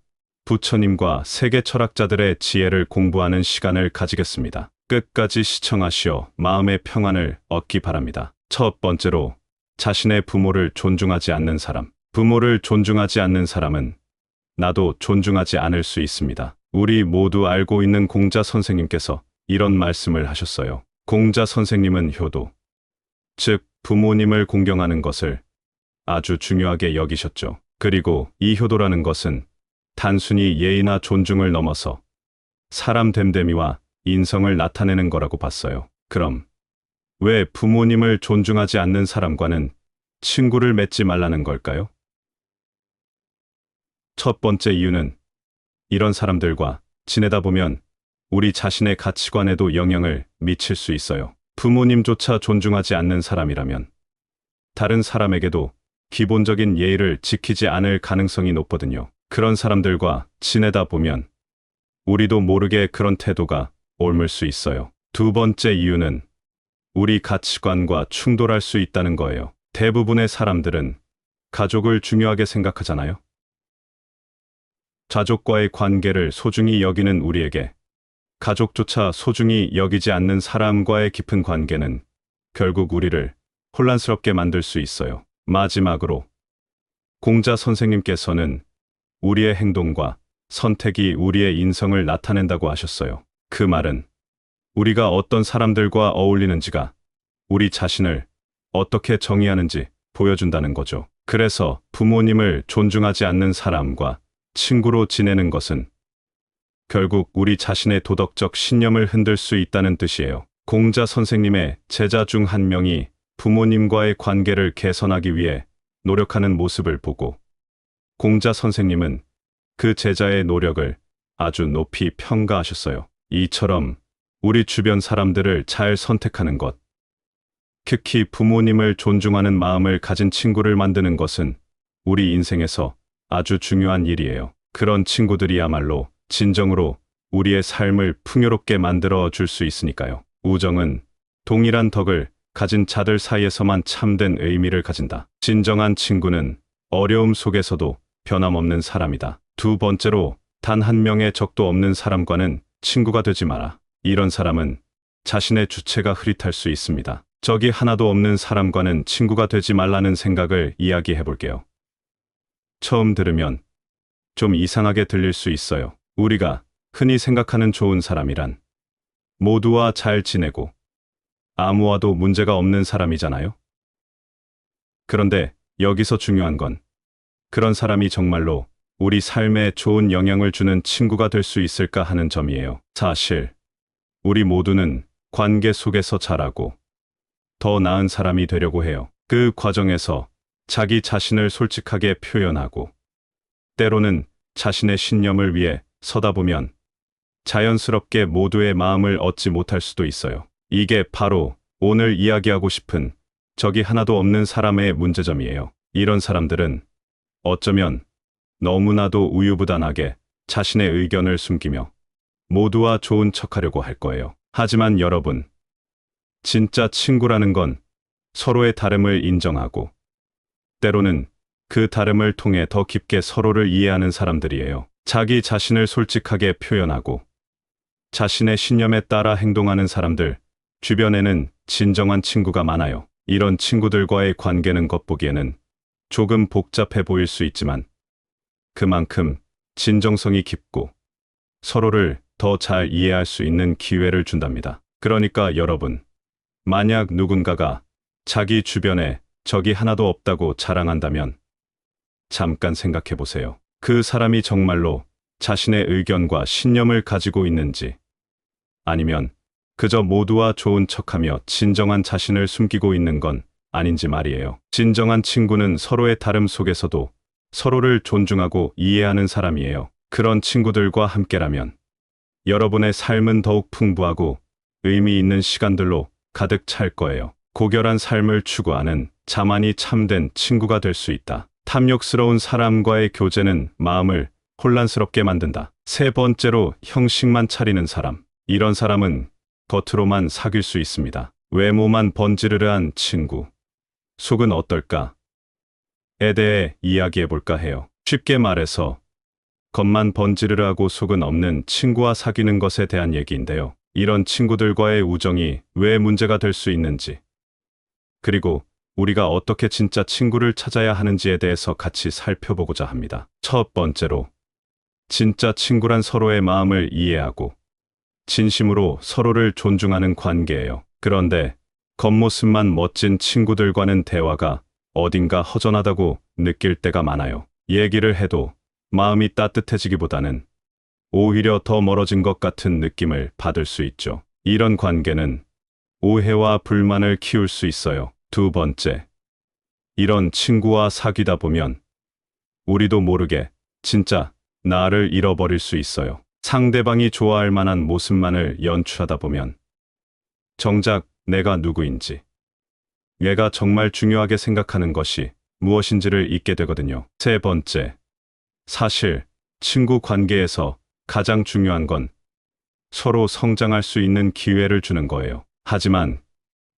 부처님과 세계 철학자들의 지혜를 공부하는 시간을 가지겠습니다. 끝까지 시청하시어 마음의 평안을 얻기 바랍니다. 첫 번째로 자신의 부모를 존중하지 않는 사람. 부모를 존중하지 않는 사람은 나도 존중하지 않을 수 있습니다. 우리 모두 알고 있는 공자 선생님께서 이런 말씀을 하셨어요. 공자 선생님은 효도, 즉 부모님을 공경하는 것을 아주 중요하게 여기셨죠. 그리고 이 효도라는 것은 단순히 예의나 존중을 넘어서 사람 됨됨이와 인성을 나타내는 거라고 봤어요. 그럼 왜 부모님을 존중하지 않는 사람과는 친구를 맺지 말라는 걸까요? 첫 번째 이유는 이런 사람들과 지내다 보면 우리 자신의 가치관에도 영향을 미칠 수 있어요. 부모님조차 존중하지 않는 사람이라면 다른 사람에게도 기본적인 예의를 지키지 않을 가능성이 높거든요. 그런 사람들과 지내다 보면 우리도 모르게 그런 태도가 옮을 수 있어요. 두 번째 이유는 우리 가치관과 충돌할 수 있다는 거예요. 대부분의 사람들은 가족을 중요하게 생각하잖아요. 가족과의 관계를 소중히 여기는 우리에게 가족조차 소중히 여기지 않는 사람과의 깊은 관계는 결국 우리를 혼란스럽게 만들 수 있어요. 마지막으로 공자 선생님께서는 우리의 행동과 선택이 우리의 인성을 나타낸다고 하셨어요. 그 말은 우리가 어떤 사람들과 어울리는지가 우리 자신을 어떻게 정의하는지 보여준다는 거죠. 그래서 부모님을 존중하지 않는 사람과 친구로 지내는 것은 결국 우리 자신의 도덕적 신념을 흔들 수 있다는 뜻이에요. 공자 선생님의 제자 중 한 명이 부모님과의 관계를 개선하기 위해 노력하는 모습을 보고 공자 선생님은 그 제자의 노력을 아주 높이 평가하셨어요. 이처럼 우리 주변 사람들을 잘 선택하는 것, 특히 부모님을 존중하는 마음을 가진 친구를 만드는 것은 우리 인생에서 아주 중요한 일이에요. 그런 친구들이야말로 진정으로 우리의 삶을 풍요롭게 만들어 줄 수 있으니까요. 우정은 동일한 덕을 가진 자들 사이에서만 참된 의미를 가진다. 진정한 친구는 어려움 속에서도 변함없는 사람이다. 두 번째로 단 한 명의 적도 없는 사람과는 친구가 되지 마라. 이런 사람은 자신의 주체가 흐릿할 수 있습니다. 적이 하나도 없는 사람과는 친구가 되지 말라는 생각을 이야기해 볼게요. 처음 들으면 좀 이상하게 들릴 수 있어요. 우리가 흔히 생각하는 좋은 사람이란 모두와 잘 지내고 아무와도 문제가 없는 사람이잖아요. 그런데 여기서 중요한 건 그런 사람이 정말로 우리 삶에 좋은 영향을 주는 친구가 될 수 있을까 하는 점이에요. 사실 우리 모두는 관계 속에서 자라고 더 나은 사람이 되려고 해요. 그 과정에서 자기 자신을 솔직하게 표현하고 때로는 자신의 신념을 위해 서다 보면 자연스럽게 모두의 마음을 얻지 못할 수도 있어요. 이게 바로 오늘 이야기하고 싶은 적이 하나도 없는 사람의 문제점이에요. 이런 사람들은 어쩌면 너무나도 우유부단하게 자신의 의견을 숨기며 모두와 좋은 척하려고 할 거예요. 하지만 여러분, 진짜 친구라는 건 서로의 다름을 인정하고 때로는 그 다름을 통해 더 깊게 서로를 이해하는 사람들이에요. 자기 자신을 솔직하게 표현하고 자신의 신념에 따라 행동하는 사람들 주변에는 진정한 친구가 많아요. 이런 친구들과의 관계는 겉보기에는 조금 복잡해 보일 수 있지만 그만큼 진정성이 깊고 서로를 더 잘 이해할 수 있는 기회를 준답니다. 그러니까 여러분, 만약 누군가가 자기 주변에 적이 하나도 없다고 자랑한다면 잠깐 생각해 보세요. 그 사람이 정말로 자신의 의견과 신념을 가지고 있는지 아니면 그저 모두와 좋은 척하며 진정한 자신을 숨기고 있는 건 아닌지 말이에요. 진정한 친구는 서로의 다름 속에서도 서로를 존중하고 이해하는 사람이에요. 그런 친구들과 함께라면 여러분의 삶은 더욱 풍부하고 의미 있는 시간들로 가득 찰 거예요. 고결한 삶을 추구하는 자만이 참된 친구가 될 수 있다. 탐욕스러운 사람과의 교제는 마음을 혼란스럽게 만든다. 세 번째로 형식만 차리는 사람. 이런 사람은 겉으로만 사귈 수 있습니다. 외모만 번지르르한 친구. 속은 어떨까? 에 대해 이야기해 볼까 해요. 쉽게 말해서 겉만 번지르르하고 속은 없는 친구와 사귀는 것에 대한 얘기인데요. 이런 친구들과의 우정이 왜 문제가 될 수 있는지, 그리고 우리가 어떻게 진짜 친구를 찾아야 하는지에 대해서 같이 살펴보고자 합니다. 첫 번째로, 진짜 친구란 서로의 마음을 이해하고 진심으로 서로를 존중하는 관계예요. 그런데 겉모습만 멋진 친구들과는 대화가 어딘가 허전하다고 느낄 때가 많아요. 얘기를 해도 마음이 따뜻해지기보다는 오히려 더 멀어진 것 같은 느낌을 받을 수 있죠. 이런 관계는 오해와 불만을 키울 수 있어요. 두 번째, 이런 친구와 사귀다 보면 우리도 모르게 진짜 나를 잃어버릴 수 있어요. 상대방이 좋아할 만한 모습만을 연출하다 보면 정작 내가 누구인지, 얘가 정말 중요하게 생각하는 것이 무엇인지를 잊게 되거든요. 세 번째, 사실 친구 관계에서 가장 중요한 건 서로 성장할 수 있는 기회를 주는 거예요. 하지만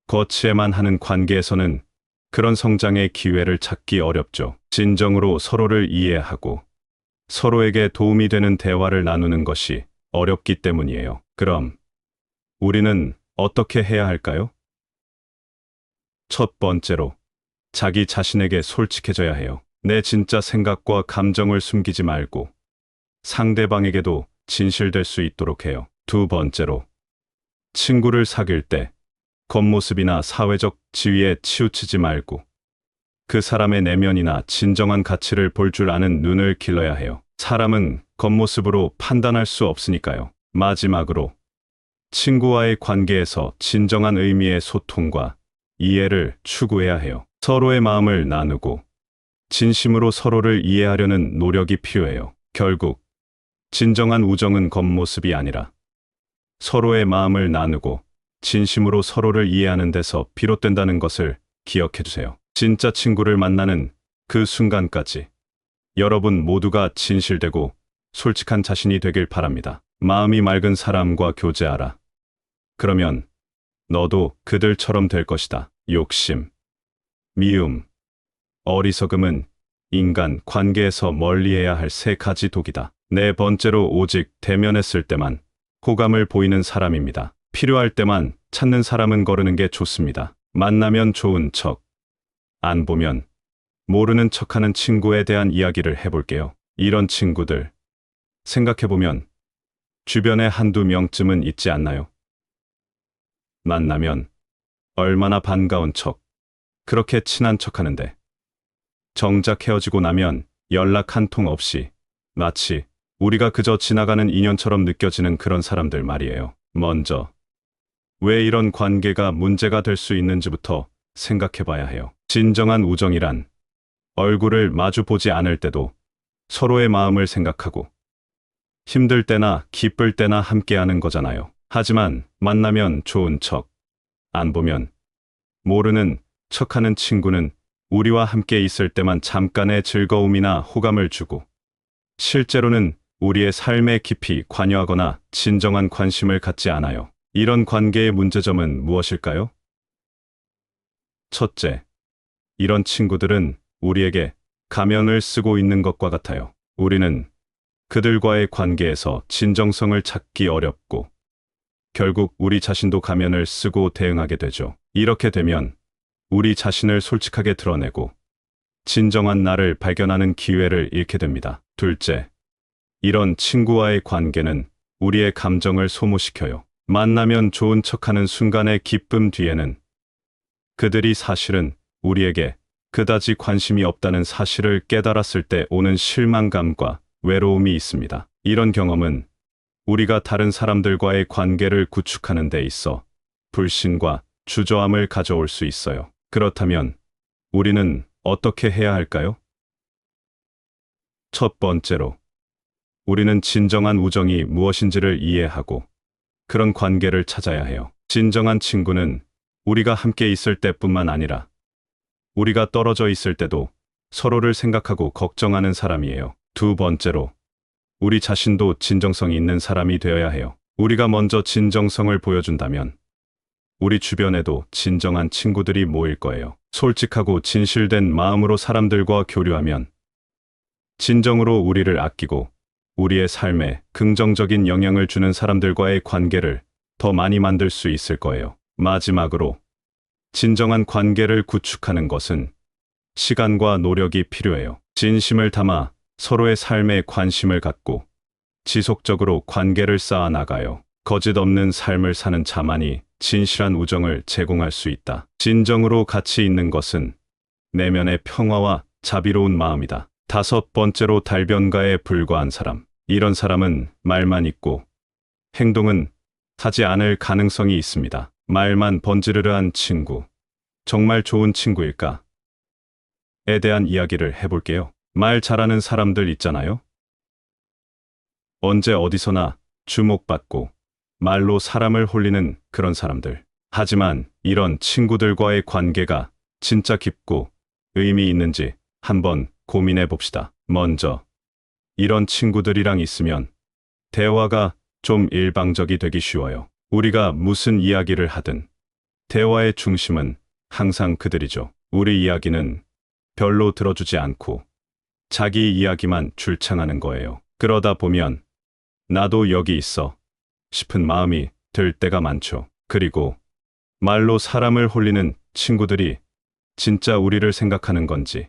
거치에만 하는 관계에서는 그런 성장의 기회를 찾기 어렵죠. 진정으로 서로를 이해하고 서로에게 도움이 되는 대화를 나누는 것이 어렵기 때문이에요. 그럼 우리는 어떻게 해야 할까요? 첫 번째로, 자기 자신에게 솔직해져야 해요. 내 진짜 생각과 감정을 숨기지 말고 상대방에게도 진실될 수 있도록 해요. 두 번째로, 친구를 사귈 때 겉모습이나 사회적 지위에 치우치지 말고 그 사람의 내면이나 진정한 가치를 볼 줄 아는 눈을 길러야 해요. 사람은 겉모습으로 판단할 수 없으니까요. 마지막으로, 친구와의 관계에서 진정한 의미의 소통과 이해를 추구해야 해요. 서로의 마음을 나누고 진심으로 서로를 이해하려는 노력이 필요해요. 결국 진정한 우정은 겉모습이 아니라 서로의 마음을 나누고 진심으로 서로를 이해하는 데서 비롯된다는 것을 기억해 주세요. 진짜 친구를 만나는 그 순간까지 여러분 모두가 진실되고 솔직한 자신이 되길 바랍니다. 마음이 맑은 사람과 교제하라. 그러면 너도 그들처럼 될 것이다. 욕심, 미움, 어리석음은 인간 관계에서 멀리해야 할 세 가지 독이다. 네 번째로, 오직 대면했을 때만 호감을 보이는 사람입니다. 필요할 때만 찾는 사람은 거르는 게 좋습니다. 만나면 좋은 척, 안 보면 모르는 척하는 친구에 대한 이야기를 해볼게요. 이런 친구들, 생각해보면 주변에 한두 명쯤은 있지 않나요? 만나면 얼마나 반가운 척, 그렇게 친한 척 하는데, 정작 헤어지고 나면 연락 한 통 없이 마치 우리가 그저 지나가는 인연처럼 느껴지는 그런 사람들 말이에요. 먼저 왜 이런 관계가 문제가 될 수 있는지부터 생각해 봐야 해요. 진정한 우정이란 얼굴을 마주 보지 않을 때도 서로의 마음을 생각하고 힘들 때나 기쁠 때나 함께하는 거잖아요. 하지만 만나면 좋은 척, 안 보면 모르는 척하는 친구는 우리와 함께 있을 때만 잠깐의 즐거움이나 호감을 주고 실제로는 우리의 삶에 깊이 관여하거나 진정한 관심을 갖지 않아요. 이런 관계의 문제점은 무엇일까요? 첫째, 이런 친구들은 우리에게 가면을 쓰고 있는 것과 같아요. 우리는 그들과의 관계에서 진정성을 찾기 어렵고 결국 우리 자신도 가면을 쓰고 대응하게 되죠. 이렇게 되면 우리 자신을 솔직하게 드러내고 진정한 나를 발견하는 기회를 잃게 됩니다. 둘째, 이런 친구와의 관계는 우리의 감정을 소모시켜요. 만나면 좋은 척하는 순간의 기쁨 뒤에는 그들이 사실은 우리에게 그다지 관심이 없다는 사실을 깨달았을 때 오는 실망감과 외로움이 있습니다. 이런 경험은 우리가 다른 사람들과의 관계를 구축하는 데 있어 불신과 주저함을 가져올 수 있어요. 그렇다면 우리는 어떻게 해야 할까요? 첫 번째로, 우리는 진정한 우정이 무엇인지를 이해하고 그런 관계를 찾아야 해요. 진정한 친구는 우리가 함께 있을 때뿐만 아니라 우리가 떨어져 있을 때도 서로를 생각하고 걱정하는 사람이에요. 두 번째로, 우리 자신도 진정성이 있는 사람이 되어야 해요. 우리가 먼저 진정성을 보여준다면 우리 주변에도 진정한 친구들이 모일 거예요. 솔직하고 진실된 마음으로 사람들과 교류하면 진정으로 우리를 아끼고 우리의 삶에 긍정적인 영향을 주는 사람들과의 관계를 더 많이 만들 수 있을 거예요. 마지막으로, 진정한 관계를 구축하는 것은 시간과 노력이 필요해요. 진심을 담아 서로의 삶에 관심을 갖고 지속적으로 관계를 쌓아 나가요. 거짓 없는 삶을 사는 자만이 진실한 우정을 제공할 수 있다. 진정으로 가치 있는 것은 내면의 평화와 자비로운 마음이다. 다섯 번째로, 달변가에 불과한 사람. 이런 사람은 말만 있고 행동은 하지 않을 가능성이 있습니다. 말만 번지르르한 친구, 정말 좋은 친구일까? 에 대한 이야기를 해볼게요. 말 잘하는 사람들 있잖아요. 언제 어디서나 주목받고 말로 사람을 홀리는 그런 사람들. 하지만 이런 친구들과의 관계가 진짜 깊고 의미 있는지 한번 고민해 봅시다. 먼저, 이런 친구들이랑 있으면 대화가 좀 일방적이 되기 쉬워요. 우리가 무슨 이야기를 하든 대화의 중심은 항상 그들이죠. 우리 이야기는 별로 들어주지 않고 자기 이야기만 줄창하는 거예요. 그러다 보면 나도 여기 있어 싶은 마음이 들 때가 많죠. 그리고 말로 사람을 홀리는 친구들이 진짜 우리를 생각하는 건지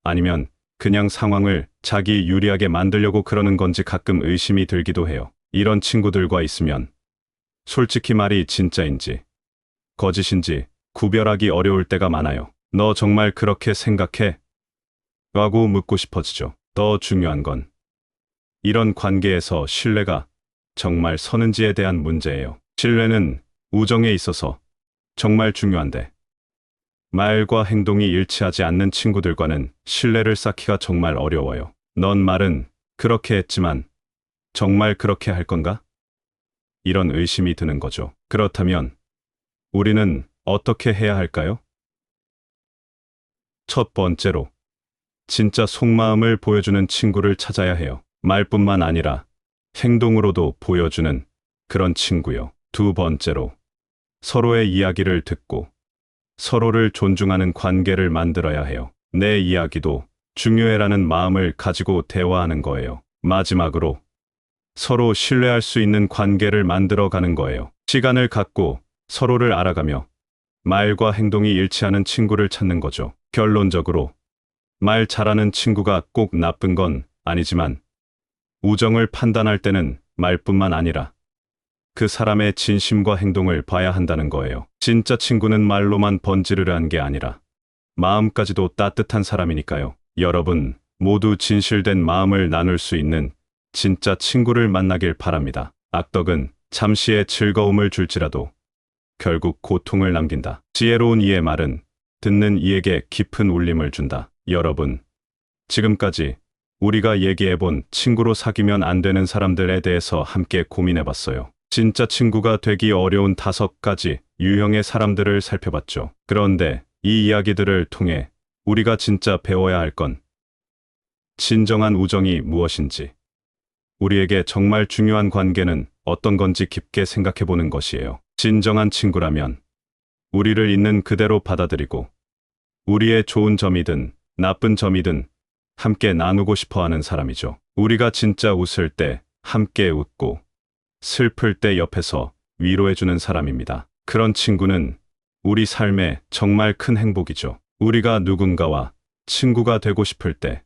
아니면 그냥 상황을 자기 유리하게 만들려고 그러는 건지 가끔 의심이 들기도 해요. 이런 친구들과 있으면 솔직히 말이 진짜인지 거짓인지 구별하기 어려울 때가 많아요. 너 정말 그렇게 생각해? 라고 묻고 싶어지죠. 더 중요한 건 이런 관계에서 신뢰가 정말 서는지에 대한 문제예요. 신뢰는 우정에 있어서 정말 중요한데 말과 행동이 일치하지 않는 친구들과는 신뢰를 쌓기가 정말 어려워요. 넌 말은 그렇게 했지만 정말 그렇게 할 건가? 이런 의심이 드는 거죠. 그렇다면 우리는 어떻게 해야 할까요? 첫 번째로, 진짜 속마음을 보여주는 친구를 찾아야 해요. 말뿐만 아니라 행동으로도 보여주는 그런 친구요. 두 번째로, 서로의 이야기를 듣고 서로를 존중하는 관계를 만들어야 해요. 내 이야기도 중요해라는 마음을 가지고 대화하는 거예요. 마지막으로, 서로 신뢰할 수 있는 관계를 만들어가는 거예요. 시간을 갖고 서로를 알아가며 말과 행동이 일치하는 친구를 찾는 거죠. 결론적으로, 말 잘하는 친구가 꼭 나쁜 건 아니지만 우정을 판단할 때는 말뿐만 아니라 그 사람의 진심과 행동을 봐야 한다는 거예요. 진짜 친구는 말로만 번지르르한 게 아니라 마음까지도 따뜻한 사람이니까요. 여러분 모두 진실된 마음을 나눌 수 있는 진짜 친구를 만나길 바랍니다. 악덕은 잠시의 즐거움을 줄지라도 결국 고통을 남긴다. 지혜로운 이의 말은 듣는 이에게 깊은 울림을 준다. 여러분, 지금까지 우리가 얘기해본 친구로 사귀면 안 되는 사람들에 대해서 함께 고민해봤어요. 진짜 친구가 되기 어려운 5가지 유형의 사람들을 살펴봤죠. 그런데 이 이야기들을 통해 우리가 진짜 배워야 할 건 진정한 우정이 무엇인지, 우리에게 정말 중요한 관계는 어떤 건지 깊게 생각해보는 것이에요. 진정한 친구라면 우리를 있는 그대로 받아들이고 우리의 좋은 점이든 나쁜 점이든 함께 나누고 싶어 하는 사람이죠. 우리가 진짜 웃을 때 함께 웃고 슬플 때 옆에서 위로해주는 사람입니다. 그런 친구는 우리 삶에 정말 큰 행복이죠. 우리가 누군가와 친구가 되고 싶을 때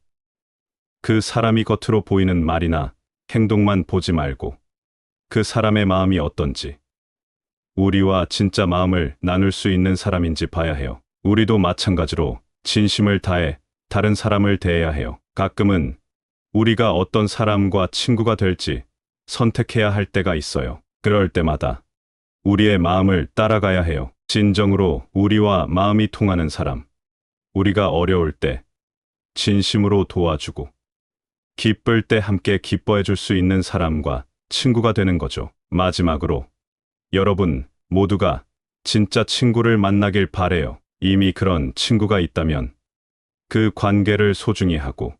그 사람이 겉으로 보이는 말이나 행동만 보지 말고 그 사람의 마음이 어떤지, 우리와 진짜 마음을 나눌 수 있는 사람인지 봐야 해요. 우리도 마찬가지로 진심을 다해 다른 사람을 대해야 해요. 가끔은 우리가 어떤 사람과 친구가 될지 선택해야 할 때가 있어요. 그럴 때마다 우리의 마음을 따라가야 해요. 진정으로 우리와 마음이 통하는 사람, 우리가 어려울 때 진심으로 도와주고 기쁠 때 함께 기뻐해 줄 수 있는 사람과 친구가 되는 거죠. 마지막으로 여러분 모두가 진짜 친구를 만나길 바래요. 이미 그런 친구가 있다면 그 관계를 소중히 하고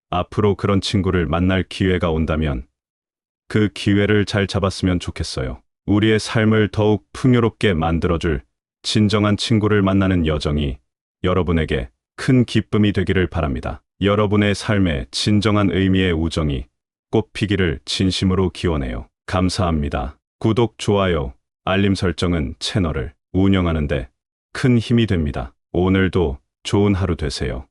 앞으로 그런 친구를 만날 기회가 온다면 그 기회를 잘 잡았으면 좋겠어요. 우리의 삶을 더욱 풍요롭게 만들어줄 진정한 친구를 만나는 여정이 여러분에게 큰 기쁨이 되기를 바랍니다. 여러분의 삶에 진정한 의미의 우정이 꽃피기를 진심으로 기원해요. 감사합니다. 구독, 좋아요, 알림 설정은 채널을 운영하는데 큰 힘이 됩니다. 오늘도 좋은 하루 되세요.